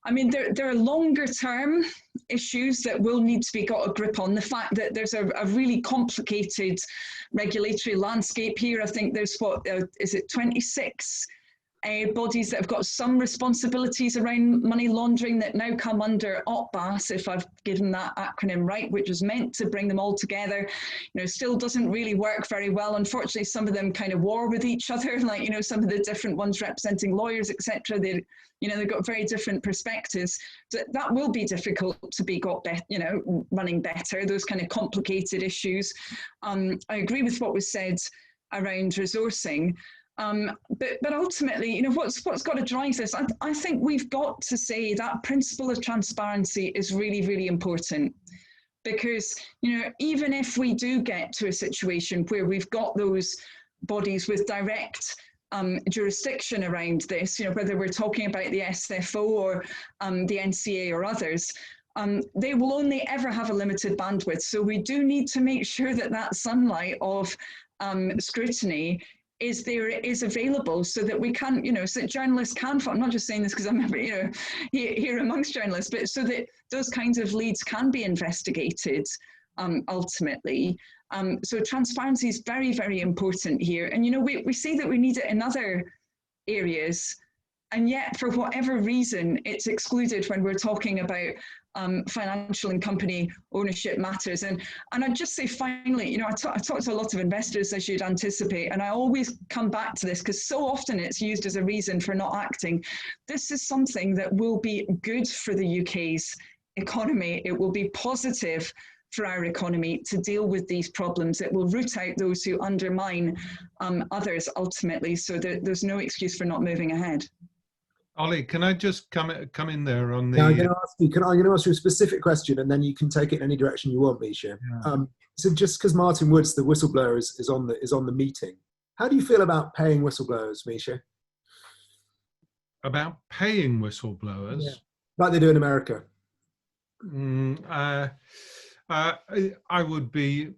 I mean, there are longer term issues that will need to be got a grip on. The fact that there's a really complicated regulatory landscape here. I think there's is it 26 bodies that have got some responsibilities around money laundering that now come under OPBAS, if I've given that acronym right, which was meant to bring them all together. You know, still doesn't really work very well. Unfortunately, some of them kind of war with each other, like, you know, some of the different ones representing lawyers, etc. You know, they've got very different perspectives. So that will be difficult to be running better, those kind of complicated issues. I agree with what was said around resourcing. But ultimately, you know, what's got to drive this? I think we've got to say that principle of transparency is really, really important, because, you know, even if we do get to a situation where we've got those bodies with direct jurisdiction around this, whether we're talking about the SFO or the NCA or others, they will only ever have a limited bandwidth. So we do need to make sure that that sunlight of scrutiny is available, so that we can, so that journalists can, I'm not just saying this because I'm, here amongst journalists, but so that those kinds of leads can be investigated ultimately. So transparency is very, very important here. And, we see that we need it in other areas, and yet for whatever reason, it's excluded when we're talking about financial and company ownership matters. And I'd just say finally, I talk to a lot of investors, as you'd anticipate, and I always come back to this because so often it's used as a reason for not acting. This is something that will be good for the UK's economy. It will be positive for our economy to deal with these problems. It will root out those who undermine others ultimately, so that there's no excuse for not moving ahead. Ollie, can I just come in there on the? Yeah, I'm going to ask you a specific question, and then you can take it in any direction you want, Misha. Yeah. So just because Martin Woods, the whistleblower, is on the meeting, how do you feel about paying whistleblowers, Misha? About paying whistleblowers, yeah, like they do in America? I would be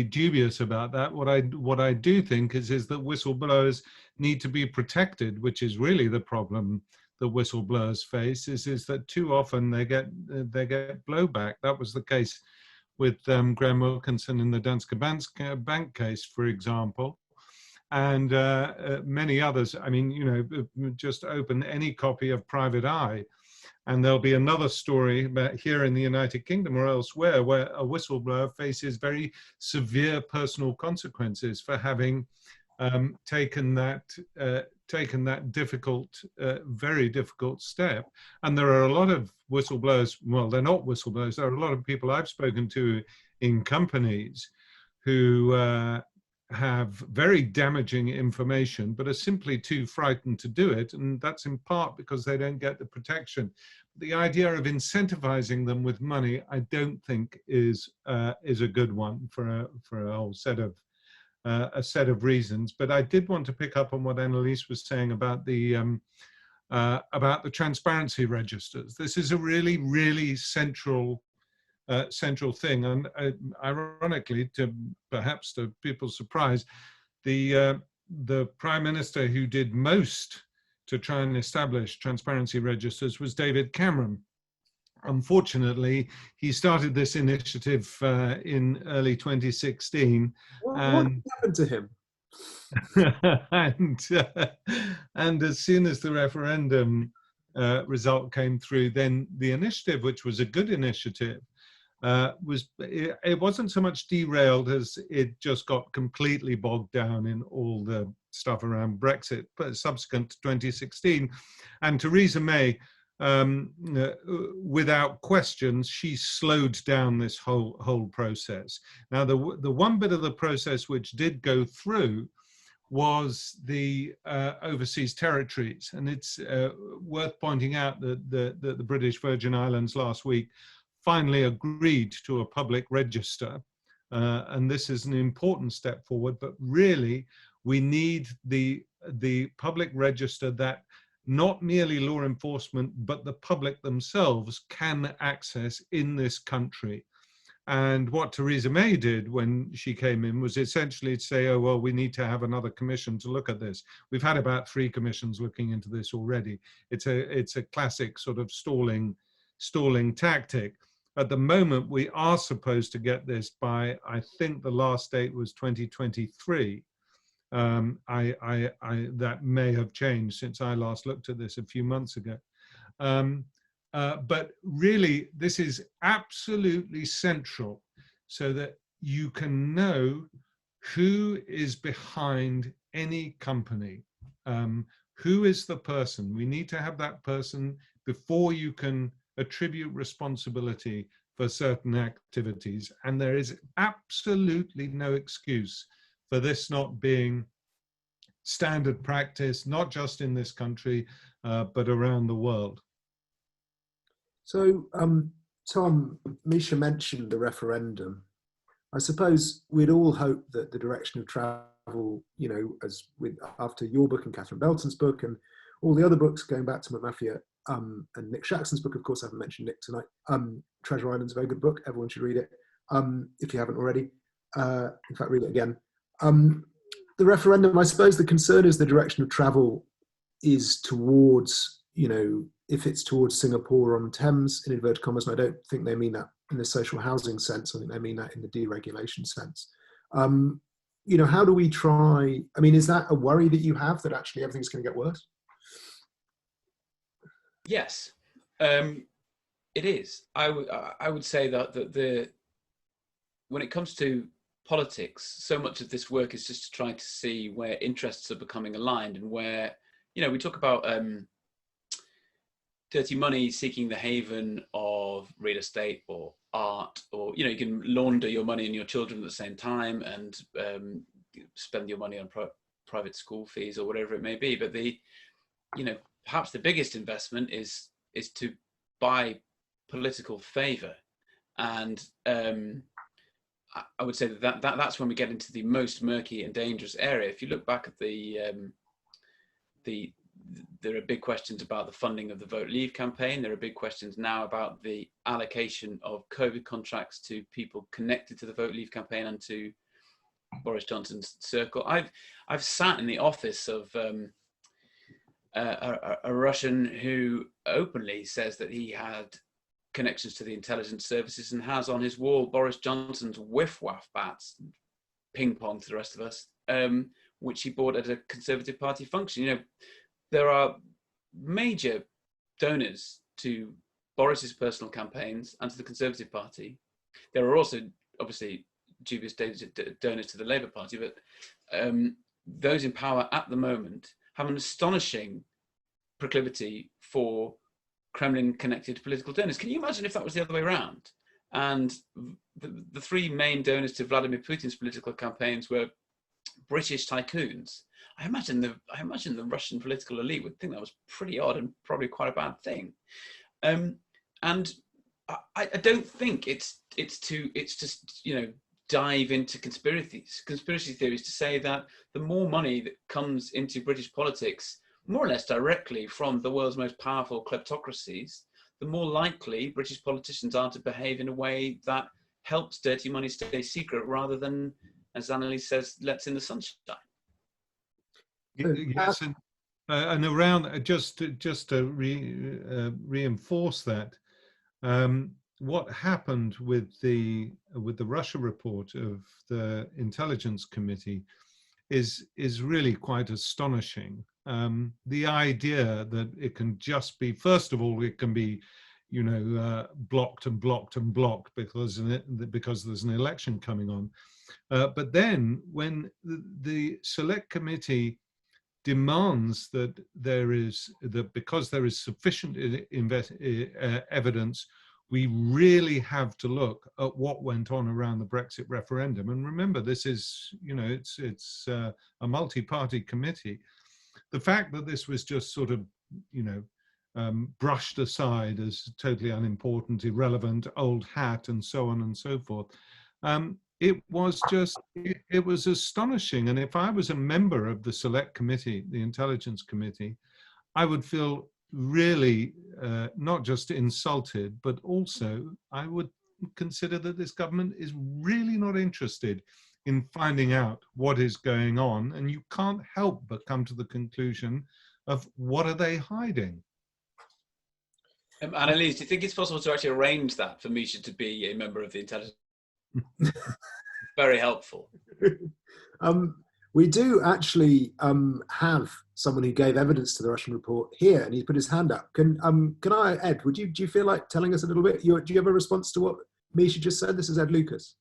dubious about that. What I do think is that whistleblowers need to be protected, which is really the problem that whistleblowers face. Is that too often they get blowback. That was the case with Graham Wilkinson in the Danske Bank case, for example, and many others. I mean, just open any copy of Private Eye, and there'll be another story about here in the United Kingdom or elsewhere where a whistleblower faces very severe personal consequences for having taken that difficult, very difficult step. And there are a lot of whistleblowers, well, they're not whistleblowers, there are a lot of people I've spoken to in companies who have very damaging information, but are simply too frightened to do it. And that's in part because they don't get the protection. The idea of incentivizing them with money, I don't think is a good one for a whole set of reasons. But I did want to pick up on what Anneliese was saying about the transparency registers. This is a really, really central thing, and ironically, perhaps to people's surprise, the Prime Minister who did most to try and establish transparency registers was David Cameron. Unfortunately, he started this initiative in early 2016. What happened to him? and as soon as the referendum result came through, then the initiative, which was a good initiative, it wasn't so much derailed as it just got completely bogged down in all the stuff around Brexit, but subsequent to 2016. And Theresa May, without questions, she slowed down this whole process. Now, the one bit of the process which did go through was the overseas territories, and it's worth pointing out that the British Virgin Islands last week finally agreed to a public register, and this is an important step forward. But really, we need the public register that not merely law enforcement, but the public themselves can access in this country. And what Theresa May did when she came in was essentially to say, oh, well, we need to have another commission to look at this. We've had about 3 commissions looking into this already. It's a classic sort of stalling tactic. At the moment, we are supposed to get this by, I think the last date was 2023. That may have changed since I last looked at this a few months ago. But really, this is absolutely central so that you can know who is behind any company. Who is the person? We need to have that person before you can attribute responsibility for certain activities. And there is absolutely no excuse for this not being standard practice, not just in this country, but around the world. So, Tom, Misha mentioned the referendum. I suppose we'd all hope that the direction of travel travel, after your book and Catherine Belton's book and all the other books going back to McMafia, and Nick Shaxson's book, of course, I haven't mentioned Nick tonight. Treasure Island's a very good book. Everyone should read it if you haven't already. In fact, read it again. The referendum, I suppose the concern is the direction of travel is towards, if it's towards Singapore on Thames, in inverted commas, and I don't think they mean that in the social housing sense. I think they mean that in the deregulation sense. How do we try, is that a worry that you have, that actually everything's going to get worse? Yes, it is. I would say that when it comes to politics, so much of this work is just to try to see where interests are becoming aligned, and where, we talk about dirty money seeking the haven of real estate or art, or, you can launder your money and your children at the same time, and spend your money on private school fees or whatever it may be. But perhaps the biggest investment is to buy political favor. And I would say that's when we get into the most murky and dangerous area. If you look back at there are big questions about the funding of the Vote Leave campaign. There are big questions now about the allocation of COVID contracts to people connected to the Vote Leave campaign and to Boris Johnson's circle. I've sat in the office of a Russian who openly says that he had connections to the intelligence services and has on his wall Boris Johnson's whiff-waff bats, ping pong to the rest of us, which he bought at a Conservative Party function. There are major donors to Boris's personal campaigns and to the Conservative Party. There are also obviously dubious donors to the Labour Party, but those in power at the moment have an astonishing proclivity for Kremlin-connected political donors. Can you imagine if that was the other way around? And the three main donors to Vladimir Putin's political campaigns were British tycoons. I imagine the Russian political elite would think that was pretty odd and probably quite a bad thing. And I don't think it's just dive into conspiracy theories to say that the more money that comes into British politics, more or less directly from the world's most powerful kleptocracies, the more likely British politicians are to behave in a way that helps dirty money stay secret, rather than, as Anneliese says, lets in the sunshine. Yes, and around just to reinforce that, what happened with the Russia report of the Intelligence Committee is really quite astonishing. The idea that it can just be, first of all, it can be, blocked and blocked and blocked because there's an election coming on. But then when the Select Committee demands that because there is sufficient evidence, we really have to look at what went on around the Brexit referendum. And remember, this is, it's a multi-party committee. The fact that this was just sort of, brushed aside as totally unimportant, irrelevant, old hat, and so on and so forth, it was astonishing. And if I was a member of the Select Committee, the Intelligence Committee, I would feel really not just insulted, but also I would consider that this government is really not interested in finding out what is going on. And you can't help but come to the conclusion of, what are they hiding? Anneliese, do you think it's possible to actually arrange that for Misha to be a member of the Intelligence? Very helpful. We do actually have someone who gave evidence to the Russian report here, and he put his hand up. Can I, Ed? Do you feel like telling us a little bit? Do you have a response to what Misha just said? This is Ed Lucas.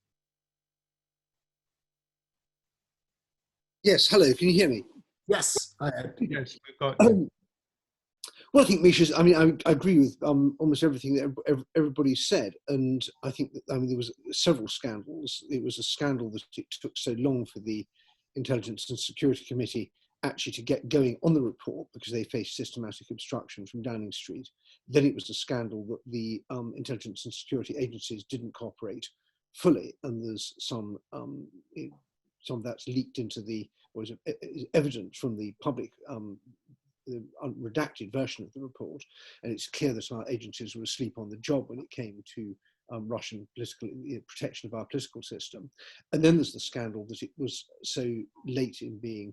Yes. Hello. Can you hear me? Yes. Hi, Ed. Yes, we've got you. Well, I think Misha's, I agree with almost everything that everybody said. And I think that, there was several scandals. It was a scandal that it took so long for the Intelligence and Security Committee actually to get going on the report, because they faced systematic obstruction from Downing Street. Then it was a scandal that the intelligence and security agencies didn't cooperate fully. And there's some some of that's leaked into or is evident from the public, the redacted version of the report, and it's clear that our agencies were asleep on the job when it came to Russian political protection of our political system. And then there's the scandal that it was so late in being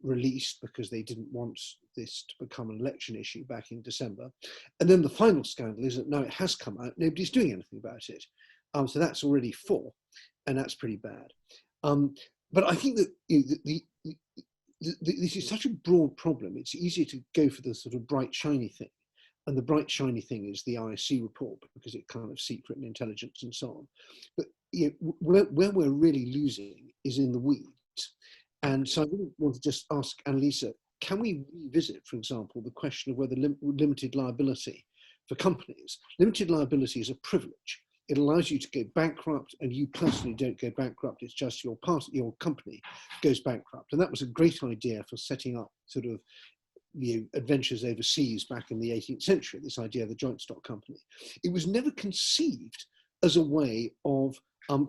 released because they didn't want this to become an election issue back in December. And then the final scandal is that now it has come out, nobody's doing anything about it. So that's already 4, and that's pretty bad. But I think that this is such a broad problem. It's easy to go for the sort of bright, shiny thing. And the bright, shiny thing is the ISC report, because it's kind of secret and intelligence and so on. But where we're really losing is in the weeds. And so I really want to just ask Anneliese, can we revisit, for example, the question of whether limited liability for companies? Limited liability is a privilege. It allows you to go bankrupt, and you personally don't go bankrupt. It's just your company goes bankrupt. And that was a great idea for setting up sort of adventures overseas back in the 18th century, this idea of the joint stock company. It was never conceived as a way of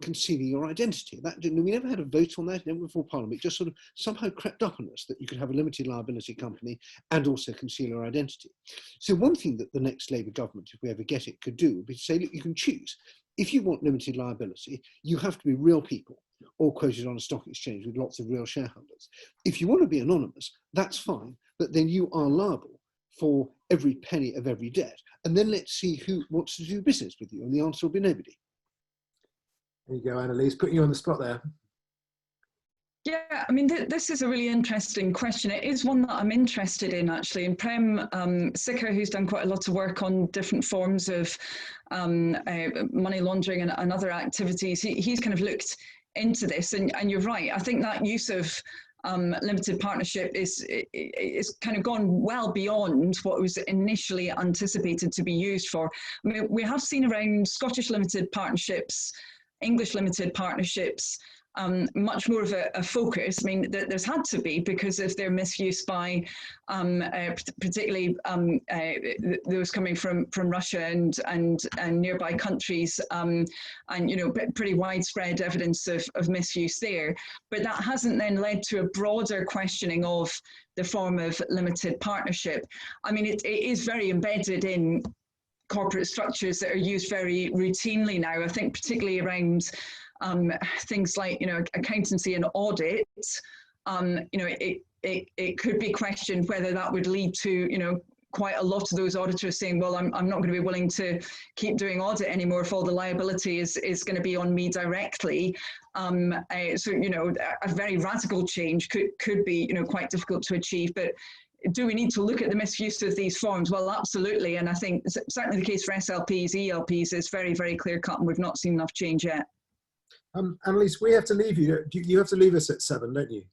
concealing your identity. We never had a vote on that, never before Parliament. It just sort of somehow crept up on us that you could have a limited liability company and also conceal your identity. So one thing that the next Labour government, if we ever get it, could do would be to say, look, you can choose. If you want limited liability, you have to be real people, all quoted on a stock exchange with lots of real shareholders. If you want to be anonymous, that's fine, but then you are liable for every penny of every debt. And then let's see who wants to do business with you. And the answer will be nobody. There you go, Anneliese, putting you on the spot there. Yeah, I mean, this is a really interesting question. It is one that I'm interested in, actually. And Prem Sikka, who's done quite a lot of work on different forms of money laundering and other activities, he's kind of looked into this. And you're right, I think that use of limited partnership is kind of gone well beyond what was initially anticipated to be used for. I mean, we have seen around Scottish limited partnerships, English limited partnerships, much more of a focus. I mean, there's had to be because of their misuse by particularly those coming from Russia and nearby countries, and pretty widespread evidence of misuse there. But that hasn't then led to a broader questioning of the form of limited partnership. I mean, it is very embedded in corporate structures that are used very routinely now. I think particularly around things like accountancy and audit. It could be questioned whether that would lead to quite a lot of those auditors saying, well, I'm not going to be willing to keep doing audit anymore if all the liability is going to be on me directly. So a very radical change could be quite difficult to achieve. But do we need to look at the misuse of these forms? Well, absolutely. And I think certainly the case for SLPs, ELPs is very, very clear cut, and we've not seen enough change yet. Anneliese, we have to leave you. You have to leave us at 7, don't you?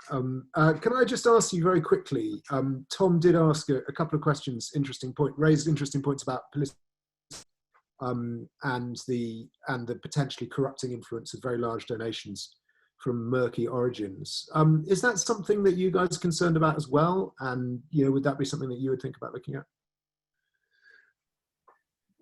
Can I just ask you very quickly? Tom did ask a couple of questions, raised interesting points about politics and the potentially corrupting influence of very large donations from murky origins. Is that something that you guys are concerned about as well? And would that be something that you would think about looking at?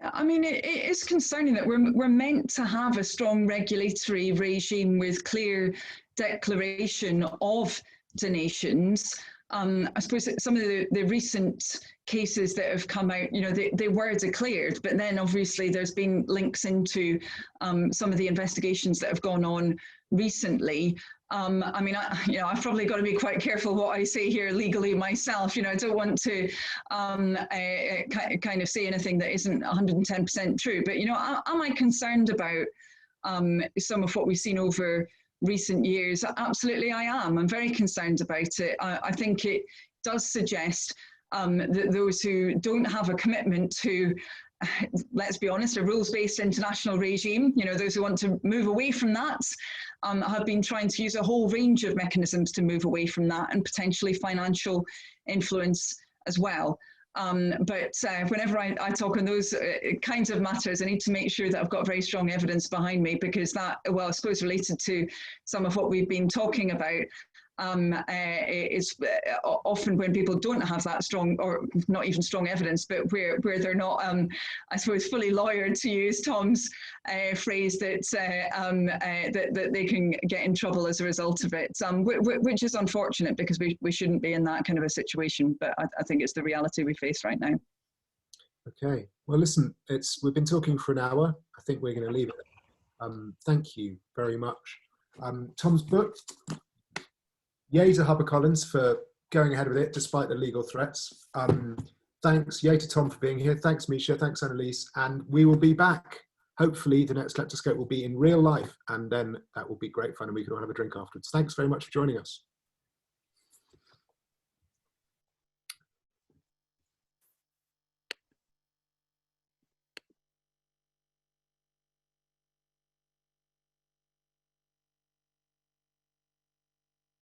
I mean, it is concerning that we're meant to have a strong regulatory regime with clear declaration of donations. I suppose that some of the recent cases that have come out, they were declared, but then obviously there's been links into some of the investigations that have gone on recently. I mean, I've probably got to be quite careful what I say here legally myself. I don't want to kind of say anything that isn't 110% true. But, am I concerned about some of what we've seen over recent years? Absolutely, I am. I'm very concerned about it. I think it does suggest that those who don't have a commitment to, let's be honest, a rules-based international regime, those who want to move away from that, have been trying to use a whole range of mechanisms to move away from that, and potentially financial influence as well. But whenever I talk on those kinds of matters, I need to make sure that I've got very strong evidence behind me, because that, well, I suppose related to some of what we've been talking about, is often when people don't have that strong, or not even strong evidence, but where they're not, I suppose, fully lawyered, to use Tom's phrase, that they can get in trouble as a result of it, which is unfortunate, because we shouldn't be in that kind of a situation. But I think it's the reality we face right now. Okay. Well, listen, we've been talking for an hour. I think we're going to leave it. Thank you very much. Tom's book. Yay to HarperCollins for going ahead with it despite the legal threats. Thanks, yay to Tom for being here. Thanks, Misha. Thanks, Anneliese. And we will be back. Hopefully the next Kleptoscope will be in real life, and then that will be great fun and we can all have a drink afterwards. Thanks very much for joining us.